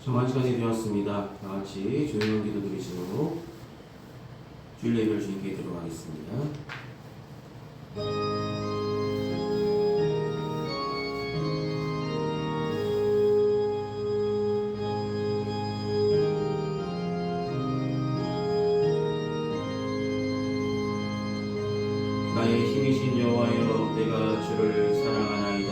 정한 시간이 되었습니다. 다 같이 조용한 기도 드리시고 주일 예배를 주님께 드리도록 하겠습니다. 나의 힘이신 여호와여, 내가 주를 사랑하나이다.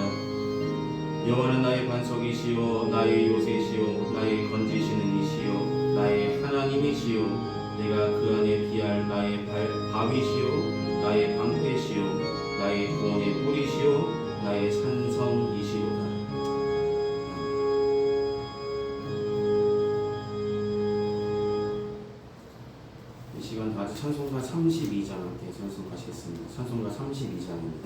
여호와는 나의 반석이시요 나의 요새시요 나의 건지시는 이시요 나의 하나님이시요, 내가 그 안에 피할 나의 바위시요 나의 방패시요 나의 구원의 뿌리시요 나의 산성이시로다. 이 시간 다 같이 찬송가 32장 함께 찬송하시겠습니다. 찬송가 32장입니다.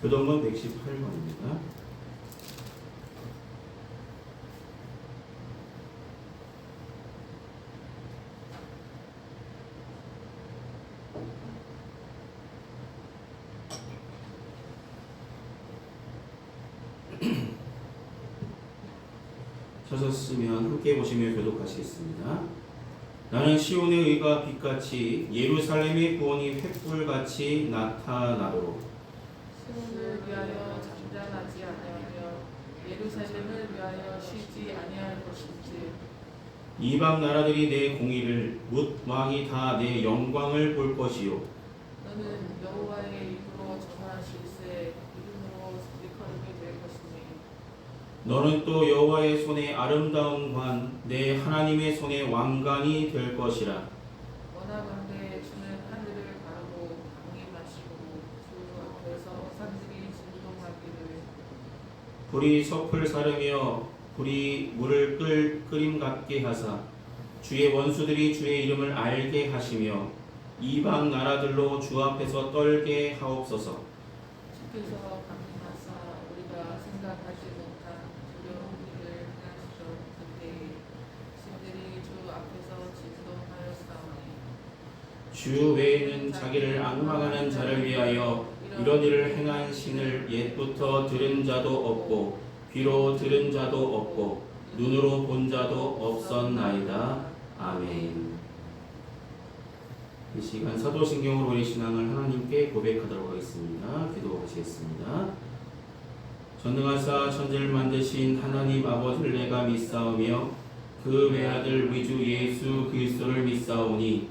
교동문 118번입니다. 서셨으면 함께 보시며 교독하시겠습니다. 나는 시온의 의가 빛같이 예루살렘의 구원이 횃불같이 나타나도록 시온을 위하여 잠잠하지 아니하며 예루살렘을 위하여 쉬지 아니할 것인지. 이방 나라들이 내 공의를 뭇 왕이 다 내 영광을 볼 것이요. 너는 여호와의 입으로 전하실세 이름으로 일컬음이 될 것이니. 너는 또 여호와의 손에 아름다운 관, 내 하나님의 손에 왕관이 될 것이라. 원하건대 주는 하늘을 가르고 강이 마시고 주 앞에서 산들이 진동하기를. 불이 섭을 사르며 불이 물을 끓임 같게 하사 주의 원수들이 주의 이름을 알게 하시며 이방 나라들로 주 앞에서 떨게 하옵소서. 주께서 강림하사 우리가 생각하지 못한 두려운 일을 행하시던 그때에 신들이 주 앞에서 진동하였사오니. 주 외에는 자기를 앙망하는 자를 위하여 이런 일을 행한 신을 옛부터 들은 자도 없고 귀로 들은 자도 없고 눈으로 본 자도 없었나이다. 아멘. 이 시간 사도신경으로 우리 신앙을 하나님께 고백하도록 하겠습니다. 기도하시겠습니다. 전능하사 천지를 만드신 하나님 아버지를 내가 믿사오며 그 외아들 우리 주 예수 그리스도를 믿사오니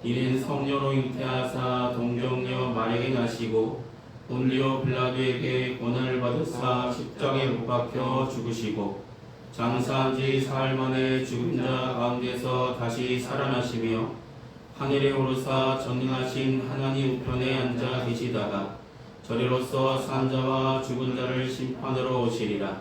이는 성령으로 잉태하사 동정녀 마리아에게 나시고 본디오 빌라도에게 고난을 받으사 십자가에 못 박혀 죽으시고 장사한 지 사흘 만에 죽은 자 가운데서 다시 살아나시며 하늘에 오르사 전능하신 하나님 우편에 앉아 계시다가 저리로서 산 자와 죽은 자를 심판으로 오시리라.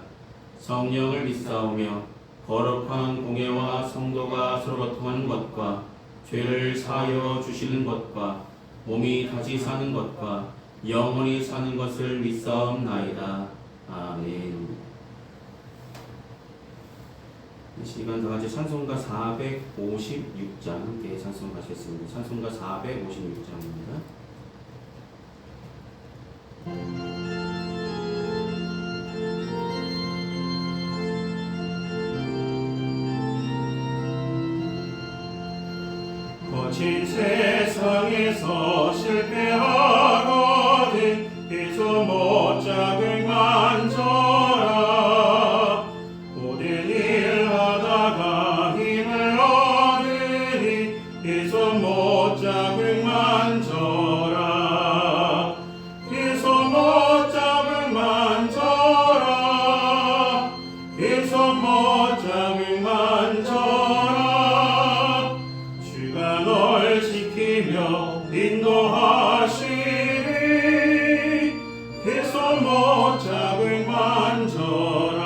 성령을 믿사오며 거룩한 공예와 성도가 서로 고통하는 것과 죄를 사하여 주시는 것과 몸이 다시 사는 것과 영원히 사는 것을 믿사옵나이다. 아멘. 이 시간 다 같이 찬송가 456장 함께 찬송하시겠습니다. 찬송가 456장입니다. 거친 세상에서 실패하거든 비소 못 잡을 만져라. 모든 일 하다가 힘을 얻으니 비소 못 잡을 만져라. 비소 못 잡을 만져라. 비소 못 잡을 만져라. 주가 널 지키며 인도하시리. 비소 못 잡을 만져라.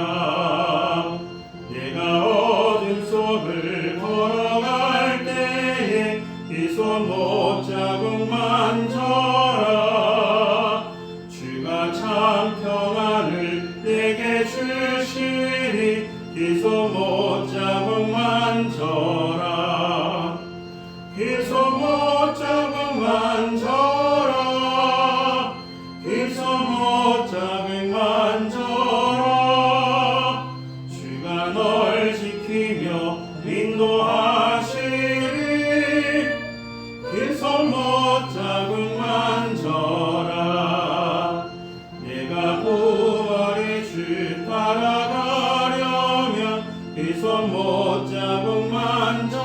내가 어둠 속을 걸어갈 때에 비소 못 잡을 만져라. 주가 참 평안을 내게 주시리. 비소 못 잡을 만져라. 비소 못 잡을 만져라. 비소 못 잡을 만져라. 주가 널 지키며 인도하시리. 비소 못 잡을 만져라. 내가 부활의 주 따라가려면 비소 못 잡을 만져라.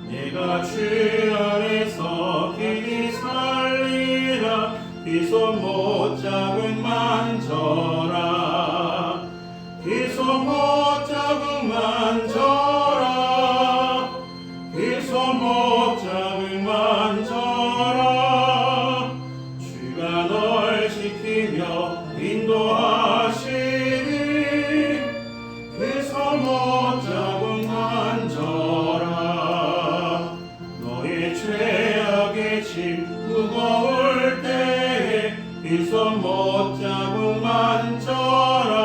내가 주 안에서 길이 살리라. 비소 못 잡을 만져라. 비소 못 잡을 만져라. 비소 못 잡을 만져라. 주가 널 지키며 인도하시리. 비소 못 잡을 만져라. 너의 죄악의 짐 무거울 때에 비소 못 잡을 만져라.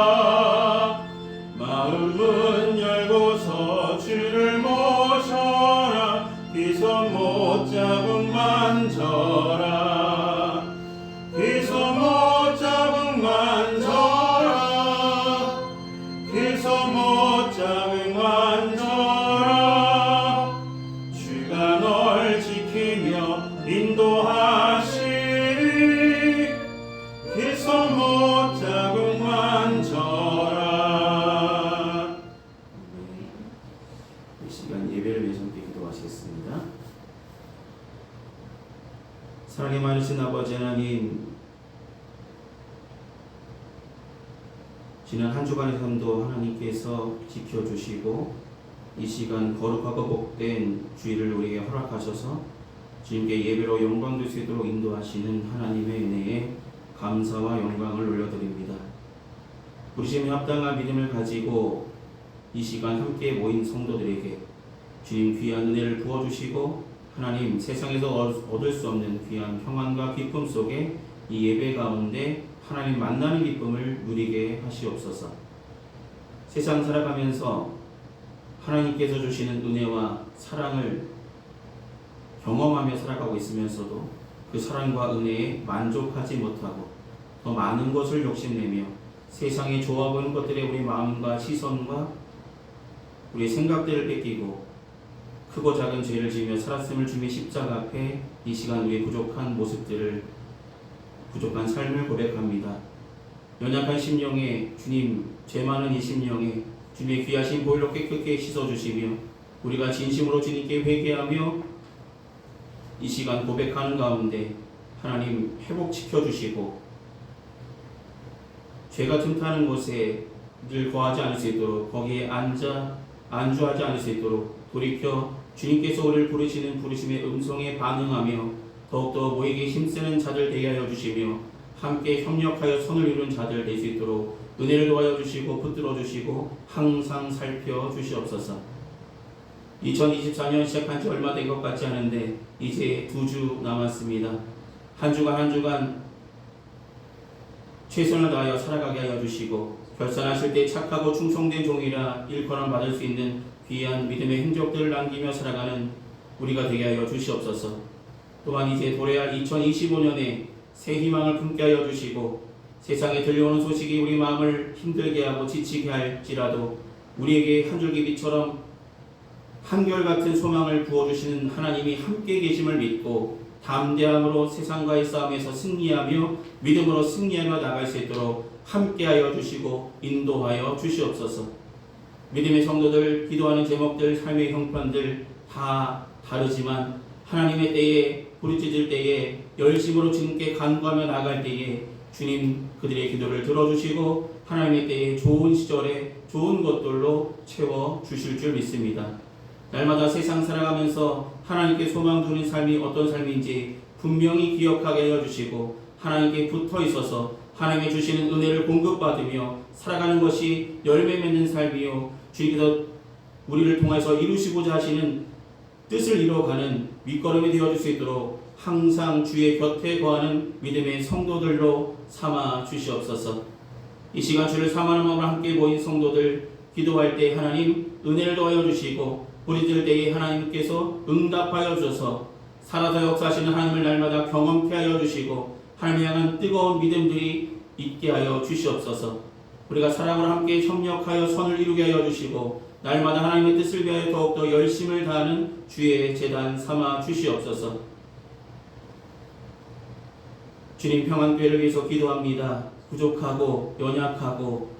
마음은 열고서 주를 모셔라. 비소 못 잡을 만져라. 비소 못 잡을 만져라. 비소 못 잡을 만져라. 주가 널 지키며 인도하시리. 비소 못 잡을 만져라. 이 시간 예배를 위해서 함께 기도하시겠습니다. 사랑이 많으신 아버지 하나님, 지난 한 주간의 삶도 하나님께서 지켜주시고 이 시간 거룩하고 복된 주일을 우리에게 허락하셔서 주님께 예배로 영광 될 수 있도록 인도하시는 하나님의 은혜에 감사와 영광을 올려드립니다. 부르심에 합당한 믿음을 가지고 이 시간 함께 모인 성도들에게 주님 귀한 은혜를 부어주시고 하나님 세상에서 얻을 수 없는 귀한 평안과 기쁨 속에 이 예배 가운데 하나님 만나는 기쁨을 누리게 하시옵소서. 세상 살아가면서 하나님께서 주시는 은혜와 사랑을 경험하며 살아가고 있으면서도 그 사랑과 은혜에 만족하지 못하고 더 많은 것을 욕심내며 세상에 좋아 보이는 것들에 우리 마음과 시선과 우리의 생각들을 뺏기고 크고 작은 죄를 지으며 살았음을 주님의 십자가 앞에 이 시간 우리의 부족한 모습들을 부족한 삶을 고백합니다. 연약한 심령에 주님, 죄 많은 이 심령에 주님의 귀하신 보혈로 깨끗게 씻어주시며 우리가 진심으로 주님께 회개하며 이 시간 고백하는 가운데 하나님 회복시켜 주시고 죄가 틈타는 곳에 늘 거하지 않을 수 있도록 거기에 안주하지 않을 수 있도록 돌이켜 주님께서 우리를 부르시는 부르심의 음성에 반응하며 더욱더 모이게 힘쓰는 자들 되게 하여 주시며 함께 협력하여 선을 이룬 자들 될 수 있도록 은혜를 도와여 주시고 붙들어 주시고 항상 살펴 주시옵소서. 2024년 시작한 지 얼마 된 것 같지 않은데 이제 2주 남았습니다. 한 주간 한 주간 최선을 다하여 살아가게 하여 주시고 결산하실 때 착하고 충성된 종이라 일컬음 받을 수 있는 귀한 믿음의 행적들을 남기며 살아가는 우리가 되게 하여 주시옵소서. 또한 이제 도래할 2025년에 새 희망을 품게 하여 주시고 세상에 들려오는 소식이 우리 마음을 힘들게 하고 지치게 할지라도 우리에게 한 줄기 빛처럼 한결같은 소망을 부어주시는 하나님이 함께 계심을 믿고 담대함으로 세상과의 싸움에서 승리하며 믿음으로 승리하며 나갈 수 있도록 함께하여 주시고 인도하여 주시옵소서. 믿음의 성도들 기도하는 제목들 삶의 형편들 다 다르지만 하나님의 때에 부르짖을 때에 열심으로 주님께 간구하며 나갈 때에 주님 그들의 기도를 들어주시고 하나님의 때에 좋은 시절에 좋은 것들로 채워주실 줄 믿습니다. 날마다 세상 살아가면서 하나님께 소망 두는 삶이 어떤 삶인지 분명히 기억하게 하여 주시고 하나님께 붙어 있어서 하나님의 주시는 은혜를 공급받으며 살아가는 것이 열매 맺는 삶이요 주님께서 우리를 통해서 이루시고자 하시는 뜻을 이뤄가는 밑거름이 되어줄 수 있도록 항상 주의 곁에 거하는 믿음의 성도들로 삼아 주시옵소서. 이 시간 주를 사모하는 마음으로 함께 모인 성도들 기도할 때 하나님 은혜를 더하여 주시고 부르짖을 때에 하나님께서 응답하여 주셔서 살아서 역사하시는 하나님을 날마다 경험케 하여 주시고 하나님을 향한 뜨거운 믿음들이 있게 하여 주시옵소서. 우리가 사랑으로 함께 협력하여 선을 이루게 하여 주시고 날마다 하나님의 뜻을 위하여 더욱더 열심을 다하는 주의 제단 삼아 주시옵소서. 주님 평안교회를 위해서 기도합니다. 부족하고 연약하고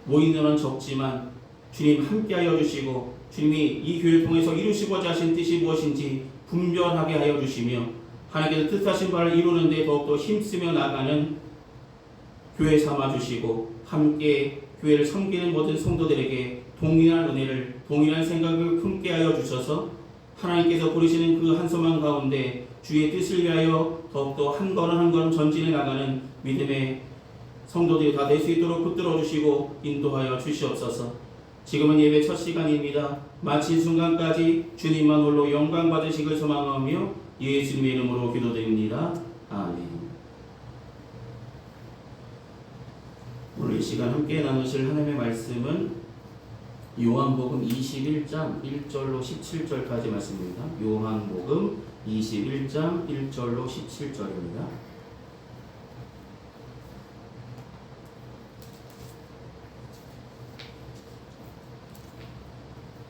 모인 인원은 적지만 주님 함께하여 주시고 주님이 이 교회를 통해서 이루시고자 하신 뜻이 무엇인지 분별하게 하여 주시며 하나님께서 뜻하신 바를 이루는 데 더욱더 힘쓰며 나가는 교회 삼아 주시고 함께 교회를 섬기는 모든 성도들에게 동일한 은혜를 동일한 생각을 품게 하여 주셔서 하나님께서 부르시는 그 한 소망 가운데 주의 뜻을 위하여 더욱더 한 걸음 한 걸음 전진해 나가는 믿음의 성도들이 다 될 수 있도록 붙들어 주시고 인도하여 주시옵소서. 지금은 예배 첫 시간입니다. 마친 순간까지 주님만 홀로 영광 받으시길 소망하며 예수님의 이름으로 기도드립니다. 아멘. 오늘 이 시간 함께 나누실 하나님의 말씀은 요한복음 21장 1절로 17절까지 말씀입니다. 요한복음 21장 1절로 17절입니다.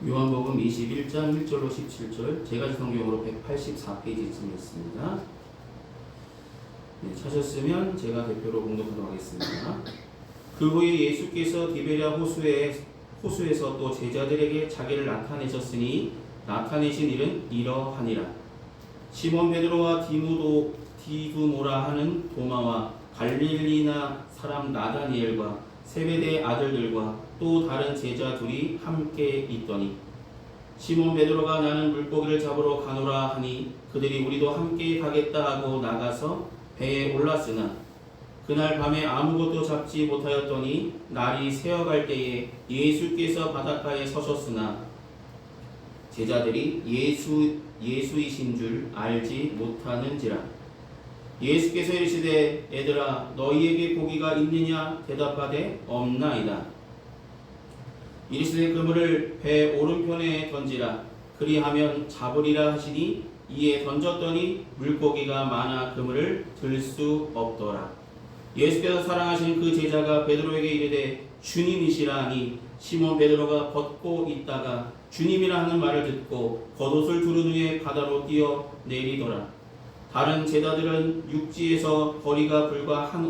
요한복음 21장 1절로 17절 제가 성경으로 184페이지쯤 있습니다. 네, 찾았으면 제가 대표로 공독하도록 하겠습니다. 그 후에 예수께서 디베랴 호수에서 또 제자들에게 자기를 나타내셨으니 나타내신 일은 이러하니라. 시몬 베드로와 디두모라 하는 도마와 갈릴리나 사람 나다니엘과 세베대의 아들들과 또 다른 제자 둘이 함께 있더니 시몬 베드로가 나는 물고기를 잡으러 가노라 하니 그들이 우리도 함께 가겠다 하고 나가서 배에 올랐으나 그날 밤에 아무것도 잡지 못하였더니 날이 새어갈 때에 예수께서 바닷가에 서셨으나 제자들이 예수이신 줄 알지 못하는지라. 예수께서 이르시되 얘들아 너희에게 고기가 있느냐 대답하되 없나이다. 이르시되 그물을 배 오른편에 던지라. 그리하면 잡으리라 하시니 이에 던졌더니 물고기가 많아 그물을 들 수 없더라. 예수께서 사랑하시는 그 제자가 베드로에게 이르되 주님이시라 하니 시몬 베드로가 벗고 있다가 주님이라 하는 말을 듣고 겉옷을 두른 후에 바다로 뛰어 내리더라. 다른 제자들은 육지에서 거리가 불과 한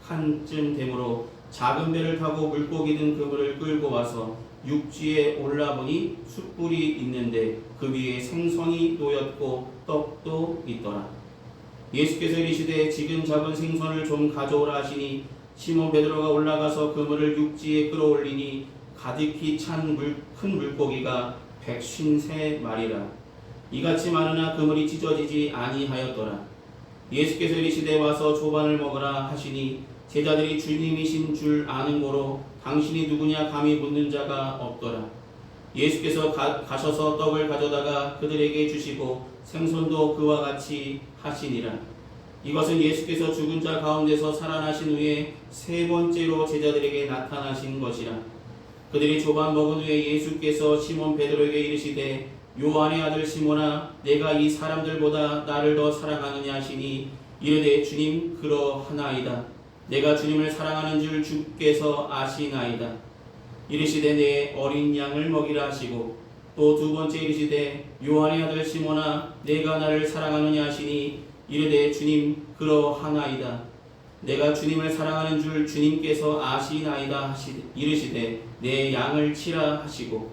칸쯤 되므로 작은 배를 타고 물고기 든 그물을 끌고 와서 육지에 올라보니 숯불이 있는데 그 위에 생선이 놓였고 떡도 있더라. 예수께서 이르시되 지금 잡은 생선을 좀 가져오라 하시니 시몬 베드로가 올라가서 그물을 육지에 끌어올리니 가득히 찬 큰 물고기가 153마리라. 이같이 많으나 그물이 찢어지지 아니하였더라. 예수께서 이르시되 와서 조반을 먹으라 하시니 제자들이 주님이신 줄 아는 고로 당신이 누구냐 감히 묻는 자가 없더라. 예수께서 가셔서 떡을 가져다가 그들에게 주시고 생선도 그와 같이 하시니라. 이것은 예수께서 죽은 자 가운데서 살아나신 후에 세 번째로 제자들에게 나타나신 것이라. 그들이 조반 먹은 후에 예수께서 시몬 베드로에게 이르시되 요한의 아들 시몬아 내가 이 사람들보다 나를 더 사랑하느냐 하시니 이르되 주님 그러하나이다. 내가 주님을 사랑하는 줄 주께서 아시나이다. 이르시되 내 어린 양을 먹이라 하시고 또 두 번째 이르시되 요한의 아들 시몬아 내가 나를 사랑하느냐 하시니 이르되 주님 그러하나이다. 내가 주님을 사랑하는 줄 주님께서 아시나이다 이르시되 내 양을 치라 하시고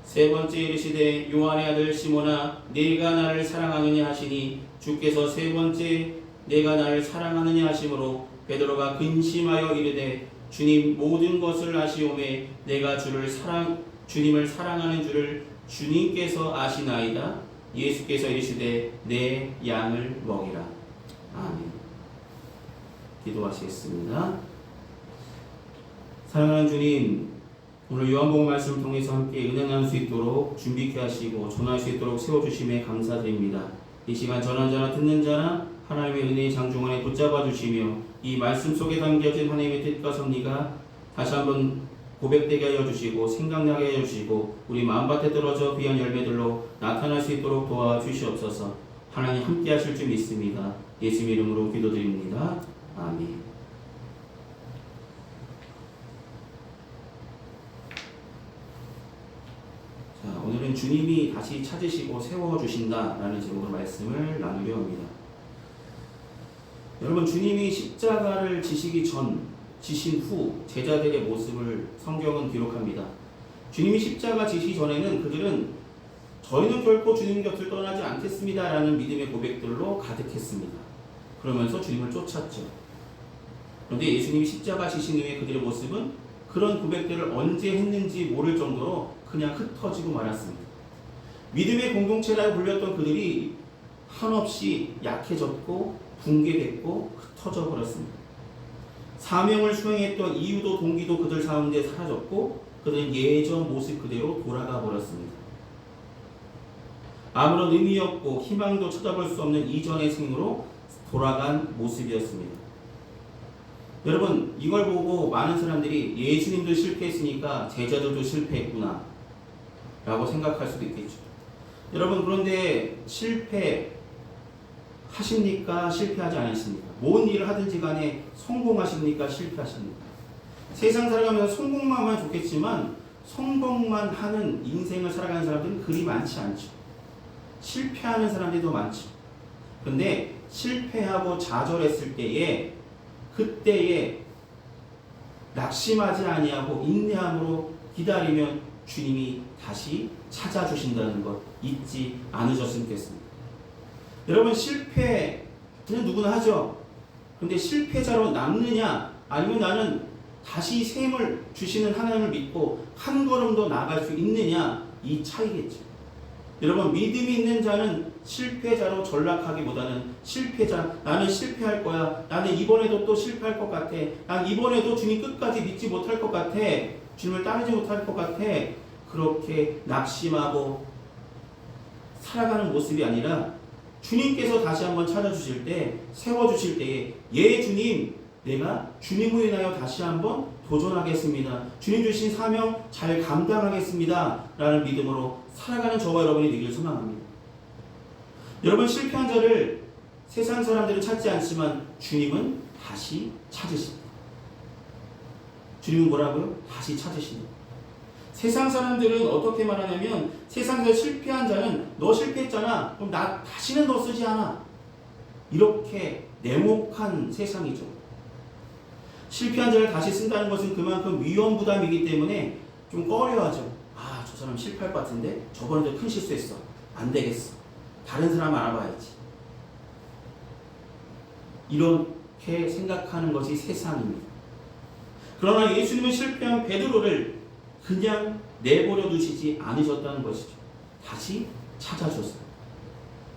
세 번째 이르시되 요한의 아들 시몬아 내가 나를 사랑하느냐 하시니 주께서 세 번째 내가 나를 사랑하느냐 하심으로 베드로가 근심하여 이르되 주님 모든 것을 아시오매 내가 주님을 사랑하는 줄을 주님께서 아시나이다. 예수께서 이르시되 내 양을 먹이라. 아멘. 기도하시겠습니다. 사랑하는 주님, 오늘 요한복음 말씀을 통해서 함께 은혜 나눌 수 있도록 준비케 하시고 전할 수 있도록 세워주심에 감사드립니다. 이 시간 전한 자나 듣는 자나 하나님의 은혜의 장중 안에 붙잡아 주시며 이 말씀 속에 담겨진 하나님의 뜻과 섭리가 다시 한번 고백되게 하여 주시고 생각나게 하여 주시고 우리 마음밭에 떨어져 귀한 열매들로 나타날 수 있도록 도와주시옵소서. 하나님 함께 하실 줄 믿습니다. 예수 이름으로 기도드립니다. 아멘. 자, 오늘은 주님이 다시 찾으시고 세워주신다라는 제목으로 말씀을 나누려 합니다. 여러분, 주님이 십자가를 지신 후 제자들의 모습을 성경은 기록합니다. 주님이 십자가 지시 전에는 그들은 저희는 결코 주님 곁을 떠나지 않겠습니다 라는 믿음의 고백들로 가득했습니다. 그러면서 주님을 쫓았죠. 그런데 예수님이 십자가 지신 후에 그들의 모습은 그런 고백들을 언제 했는지 모를 정도로 그냥 흩어지고 말았습니다. 믿음의 공동체라고 불렸던 그들이 한없이 약해졌고 붕괴됐고 흩어져 버렸습니다. 사명을 수행했던 이유도 동기도 그들 가운데 사라졌고 그들은 예전 모습 그대로 돌아가 버렸습니다. 아무런 의미 없고 희망도 찾아볼 수 없는 이전의 생으로 돌아간 모습이었습니다. 여러분, 이걸 보고 많은 사람들이 예수님도 실패했으니까 제자들도 실패했구나 라고 생각할 수도 있겠죠. 여러분, 그런데 실패하십니까? 실패하지 않으십니까? 뭔 일을 하든지 간에 성공하십니까? 실패하십니까? 세상 살아가면서 성공만 하면 좋겠지만 성공만 하는 인생을 살아가는 사람들은 그리 많지 않죠. 실패하는 사람들이 더 많죠. 근데 실패하고 좌절했을 때에 그때에 낙심하지 아니하고 인내함으로 기다리면 주님이 다시 찾아주신다는 것 잊지 않으셨으면 좋겠습니다. 여러분, 실패는 누구나 하죠. 근데 실패자로 남느냐 아니면 나는 다시 셈을 주시는 하나님을 믿고 한 걸음 더 나아갈 수 있느냐, 이 차이겠죠. 여러분, 믿음이 있는 자는 실패자로 전락하기보다는 나는 실패할 거야, 나는 이번에도 또 실패할 것 같아, 난 이번에도 주님 끝까지 믿지 못할 것 같아, 주님을 따르지 못할 것 같아, 그렇게 낙심하고 살아가는 모습이 아니라 주님께서 다시 한번 찾아주실 때, 세워주실 때에 주님, 내가 주님을 인하여 다시 한번 도전하겠습니다. 주님 주신 사명 잘 감당하겠습니다 라는 믿음으로 살아가는 저와 여러분이 되길 소망합니다. 여러분, 실패한 자를 세상 사람들은 찾지 않지만 주님은 다시 찾으십니다. 주님은 뭐라고요? 다시 찾으십니다. 세상 사람들은 어떻게 말하냐면, 세상에서 실패한 자는 너 실패했잖아, 그럼 나 다시는 너 쓰지 않아, 이렇게 냉혹한 세상이죠. 실패한 자를 다시 쓴다는 것은 그만큼 위험 부담이기 때문에 좀 꺼려하죠. 아, 저 사람 실패할 것 같은데 저번에도 큰 실수했어. 안 되겠어. 다른 사람 알아봐야지. 이렇게 생각하는 것이 세상입니다. 그러나 예수님은 실패한 베드로를 그냥 내버려 두시지 않으셨다는 것이죠. 다시 찾아주셨어요.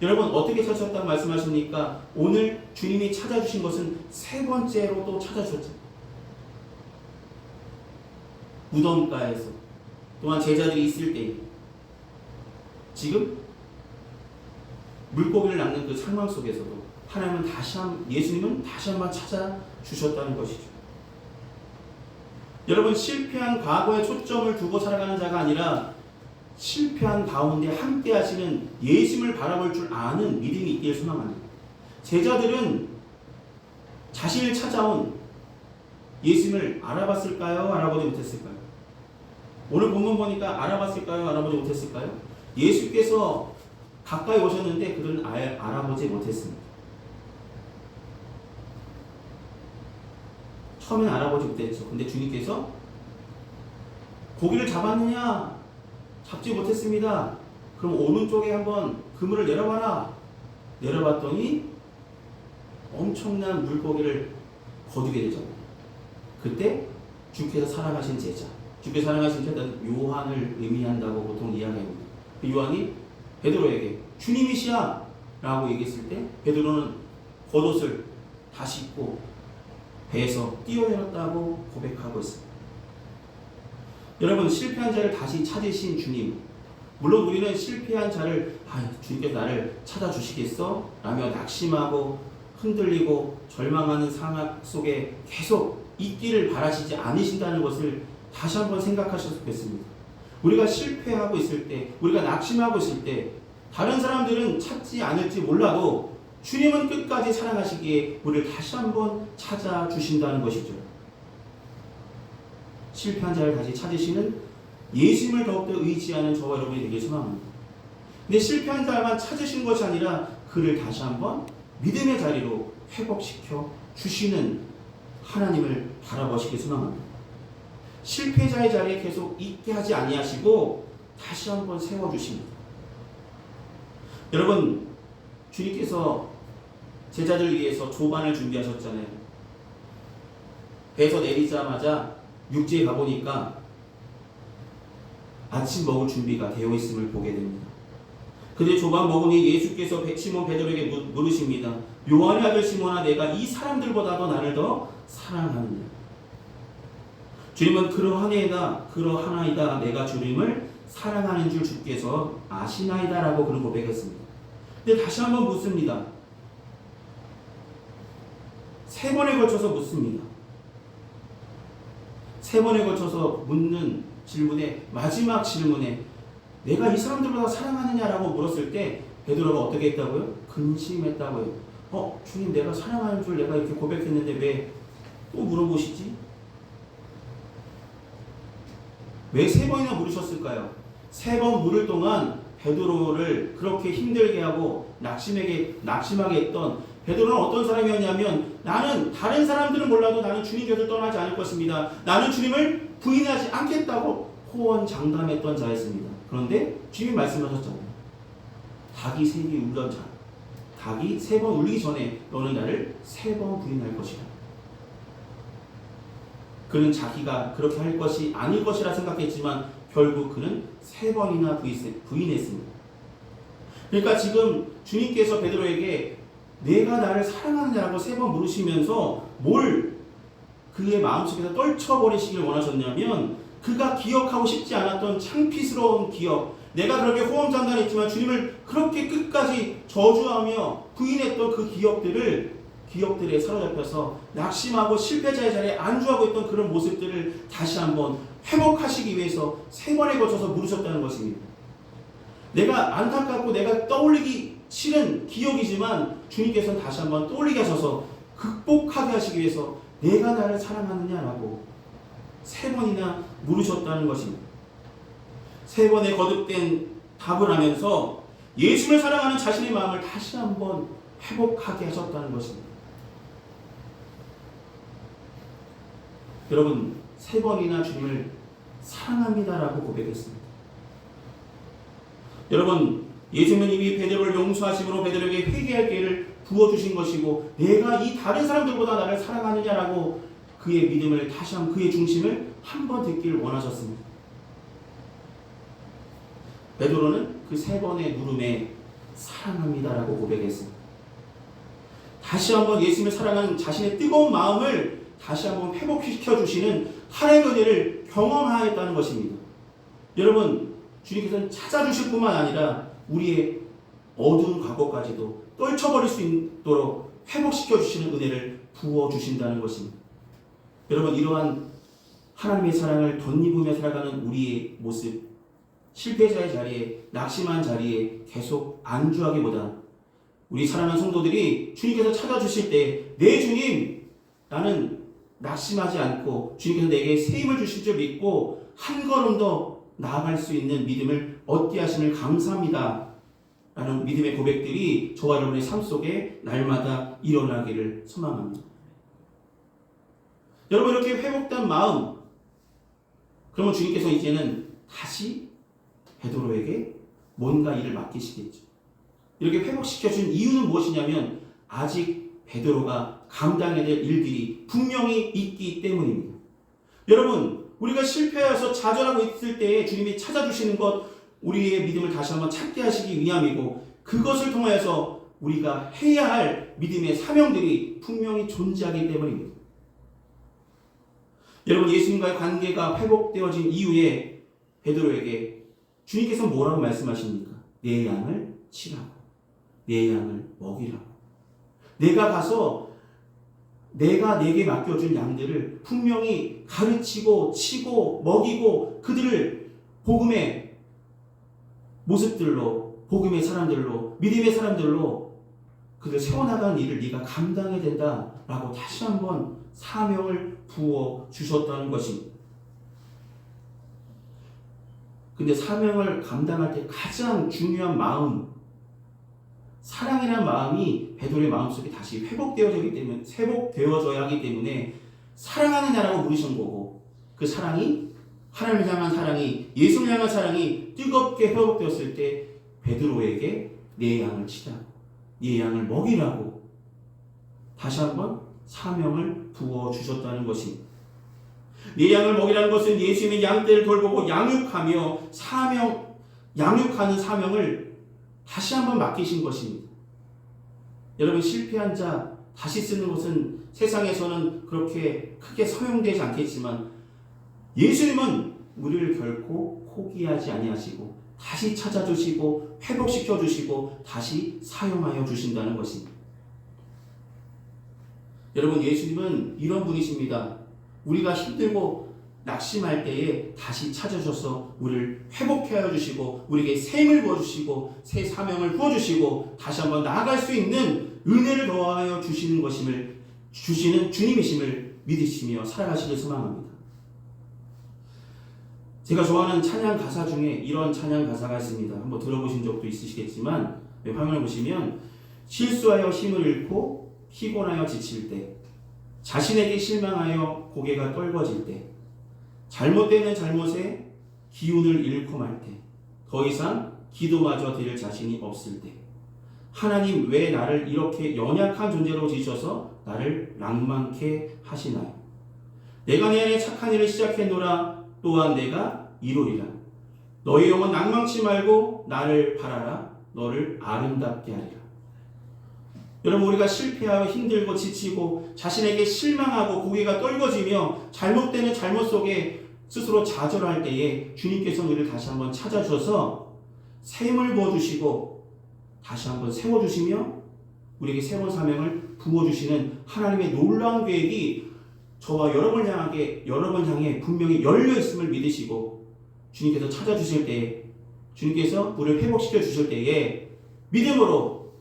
여러분, 어떻게 찾으셨다고 말씀하십니까? 오늘 주님이 찾아주신 것은 세 번째로 또 찾아주셨죠. 무덤가에서, 또한 제자들이 있을 때, 지금 물고기를 낚는 그 상황 속에서도 예수님은 다시 한번 찾아주셨다는 것이죠. 여러분, 실패한 과거에 초점을 두고 살아가는 자가 아니라 실패한 가운데 함께 하시는 예수님을 바라볼 줄 아는 믿음이 있기를 소망합니다. 제자들은 자신을 찾아온 예수님을 알아봤을까요? 알아보지 못했을까요? 오늘 본문 보니까 알아봤을까요? 알아보지 못했을까요? 예수께서 가까이 오셨는데 그들은 알아보지 못했습니다. 처음엔 알아보지 못했죠. 근데 주님께서 고기를 잡았느냐? 잡지 못했습니다. 그럼 오른쪽에 한번 그물을 내려봐라. 내려봤더니 엄청난 물고기를 거두게 되죠. 그때 주께서 사랑하신 제자, 주께서 사랑하신 제자는 요한을 의미한다고 보통 이야기합니다. 그 요한이 베드로에게 주님이시야 라고 얘기했을 때 베드로는 겉옷을 다시 입고 배에서 뛰어내렸다고 고백하고 있습니다. 여러분, 실패한 자를 다시 찾으신 주님, 물론 우리는 실패한 자를 주님께서 나를 찾아주시겠어? 라며 낙심하고 흔들리고 절망하는 상황 속에 계속 있기를 바라시지 않으신다는 것을 다시 한번 생각하셨으면 좋겠습니다. 우리가 실패하고 있을 때, 우리가 낙심하고 있을 때 다른 사람들은 찾지 않을지 몰라도 주님은 끝까지 사랑하시기에 우리를 다시 한번 찾아주신다는 것이죠. 실패한 자를 다시 찾으시는 예수님을 더욱더 의지하는 저와 여러분이 되길 소망합니다. 근데 실패한 자만 찾으신 것이 아니라 그를 다시 한번 믿음의 자리로 회복시켜 주시는 하나님을 바라보시길 소망합니다. 실패자의 자리에 계속 있게 하지 아니하시고 다시 한번 세워주십니다. 여러분, 주님께서 제자들을 위해서 조반을 준비하셨잖아요. 배에서 내리자마자 육지에 가보니까 아침 먹을 준비가 되어 있음을 보게 됩니다. 그들이 조반 먹으니 예수께서 시몬 베드로에게 물으십니다. 요한의 아들 시몬아, 내가 이 사람들보다도 나를 더 사랑하느냐? 주님은 그러하나이다 내가 주님을 사랑하는 줄 주께서 아시나이다 라고 그는 고백했습니다. 근데 다시 한번 묻습니다. 세 번에 걸쳐서 묻습니다. 세 번에 걸쳐서 묻는 질문에, 마지막 질문에 내가 이 사람들보다 사랑하느냐라고 물었을 때 베드로가 어떻게 했다고요? 근심했다고요. 주님, 내가 사랑하는 줄 내가 이렇게 고백했는데 왜 또 물어보시지? 왜 세 번이나 물으셨을까요? 세 번 물을 동안 베드로를 그렇게 힘들게 하고 낙심하게 했던 베드로는 어떤 사람이었냐면, 나는 다른 사람들은 몰라도 나는 주님 곁을 떠나지 않을 것입니다. 나는 주님을 부인하지 않겠다고 호언장담했던 자였습니다. 그런데 주님이 말씀하셨잖아요. 닭이 세 번 울던 자, 닭이 세 번 울기 전에 너는 나를 세 번 부인할 것이다. 그는 자기가 그렇게 할 것이 아닐 것이라 생각했지만 결국 그는 세 번이나 부인했습니다. 그러니까 지금 주님께서 베드로에게 내가 나를 사랑하느냐고 세 번 물으시면서 뭘 그의 마음속에서 떨쳐버리시길 원하셨냐면, 그가 기억하고 싶지 않았던 창피스러운 기억, 내가 그렇게 호언장담했지만 주님을 그렇게 끝까지 저주하며 부인했던 그 기억들에 사로잡혀서 낙심하고 실패자의 자리에 안주하고 있던 그런 모습들을 다시 한번 회복하시기 위해서 세 번에 걸쳐서 물으셨다는 것입니다. 내가 안타깝고 내가 떠올리기 싫은 기억이지만 주님께서는 다시 한번 떠올리게 하셔서 극복하게 하시기 위해서 내가 나를 사랑하느냐라고 세 번이나 물으셨다는 것입니다. 세 번의 거듭된 답을 하면서 예수를 사랑하는 자신의 마음을 다시 한번 회복하게 하셨다는 것입니다. 여러분 3번이나 주님을 사랑합니다라고 고백했습니다. 여러분 예수님은 이미 베드로를 용서하심으로 베드로에게 회개할 기회를 부어주신 것이고 내가 이 다른 사람들보다 나를 사랑하느냐라고 그의 믿음을 다시 한번 그의 중심을 한번 듣기를 원하셨습니다. 베드로는 그 3번의 물음에 사랑합니다라고 고백했습니다. 다시 한번 예수님을 사랑하는 자신의 뜨거운 마음을 다시 한번 회복시켜 주시는 하나님의 은혜를 경험하였다는 것입니다. 여러분 주님께서는 찾아주실 뿐만 아니라 우리의 어두운 과거까지도 떨쳐버릴 수 있도록 회복시켜 주시는 은혜를 부어주신다는 것입니다. 여러분 이러한 하나님의 사랑을 덧입으며 살아가는 우리의 모습, 실패자의 자리에, 낙심한 자리에 계속 안주하기보다 우리 사랑하는 성도들이 주님께서 찾아주실 때 내 주님 나는 낙심하지 않고 주님께서 내게 세임을 주실 줄 믿고 한 걸음 더 나아갈 수 있는 믿음을 얻게 하심을 감사합니다 라는 믿음의 고백들이 저와 여러분의 삶 속에 날마다 일어나기를 소망합니다. 여러분 이렇게 회복된 마음, 그러면 주님께서 이제는 다시 베드로에게 뭔가 일을 맡기시겠죠. 이렇게 회복시켜준 이유는 무엇이냐면 아직 베드로가 감당해야 될 일들이 분명히 있기 때문입니다. 여러분 우리가 실패해서 좌절하고 있을 때에 주님이 찾아주시는 것, 우리의 믿음을 다시 한번 찾게 하시기 위함이고 그것을 통하여서 우리가 해야 할 믿음의 사명들이 분명히 존재하기 때문입니다. 여러분 예수님과의 관계가 회복되어진 이후에 베드로에게 주님께서 뭐라고 말씀하십니까? 내 양을 치라고, 내 양을 먹이라고. 내가 가서 내가 내게 맡겨준 양들을 분명히 가르치고 치고 먹이고 그들을 복음의 모습들로, 복음의 사람들로, 믿음의 사람들로 그들 세워나가는 일을 네가 감당해야 된다라고 다시 한번 사명을 부어 주셨다는 것입니다. 근데 사명을 감당할 때 가장 중요한 마음, 사랑이라는 마음이 베드로의 마음속에 다시 회복되어져야 하기 때문에 사랑하느냐라고 물으신 거고, 그 사랑이 하나님을 향한 사랑이, 예수를 향한 사랑이 뜨겁게 회복되었을 때 베드로에게 내 양을 치라고, 네 양을 먹이라고 다시 한번 사명을 부어 주셨다는 것입니다. 네 양을 먹이라는 것은 예수님의 양떼를 돌보고 양육하며 양육하는 사명을 다시 한번 맡기신 것입니다. 여러분 실패한 자 다시 쓰는 것은 세상에서는 그렇게 크게 서용되지 않겠지만 예수님은 우리를 결코 포기하지 아니하시고 다시 찾아주시고 회복시켜 주시고 다시 사용하여 주신다는 것입니다. 여러분 예수님은 이런 분이십니다. 우리가 힘들고 낙심할 때에 다시 찾아주셔서 우리를 회복하여 주시고 우리에게 샘을 부어주시고 새 사명을 부어주시고 다시 한번 나아갈 수 있는 은혜를 더하여 주시는 주님이심을 믿으시며 살아가시길 소망합니다. 제가 좋아하는 찬양 가사 중에 이런 찬양 가사가 있습니다. 한번 들어보신 적도 있으시겠지만 화면을 보시면 실수하여 힘을 잃고 피곤하여 지칠 때, 자신에게 실망하여 고개가 떨궈질 때, 잘못되는 잘못에 기운을 잃고 말 때, 더 이상 기도마저 드릴 자신이 없을 때, 하나님 왜 나를 이렇게 연약한 존재로 지으셔서 나를 낭만케 하시나요? 내가 내 안에 착한 일을 시작했노라. 또한 내가 이루리라. 너희 영혼 낭망치 말고 나를 바라라. 너를 아름답게 하리라. 여러분 우리가 실패하고 힘들고 지치고 자신에게 실망하고 고개가 떨궈지며 잘못되는 잘못 속에 스스로 좌절할 때에 주님께서 우리를 다시 한번 찾아주셔서 샘을 부어주시고 다시 한번 세워주시며 우리에게 새로운 사명을 부어주시는 하나님의 놀라운 계획이 저와 여러분 향해 분명히 열려있음을 믿으시고 주님께서 찾아주실 때에, 주님께서 우리를 회복시켜 주실 때에 믿음으로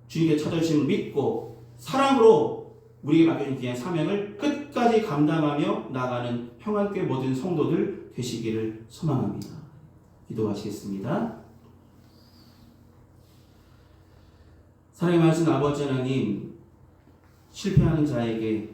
주님께 찾아주심을 믿고 사랑으로 우리에게 맡겨진 귀한 사명을 끝까지 감당하며 나가는 평안교회 모든 성도들 되시기를 소망합니다. 기도하시겠습니다. 사랑의 말씀 아버지 하나님, 실패하는 자에게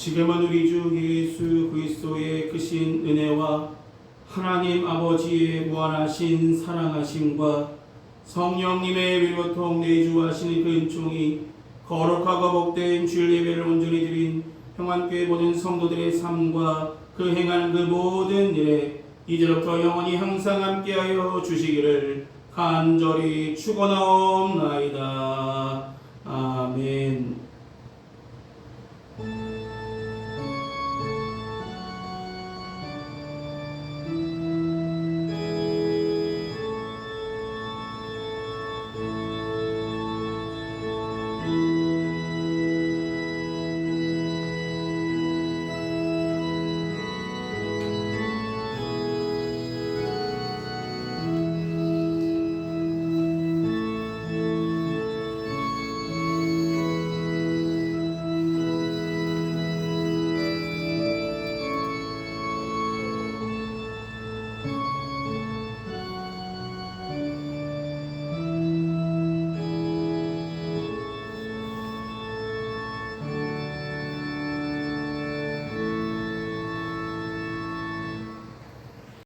지금은 우리 주 예수 그리스도의 크신 은혜와 하나님 아버지의 무한하신 사랑하심과 성령님의 위로통 내주하시는 그 은총이 거룩하고 복된 주일 예배를 온전히 드린 평안교회 모든 성도들의 삶과 그 행하는 그 모든 일에 이제부터 영원히 항상 함께하여 주시기를 간절히 축원하옵나이다. 아멘.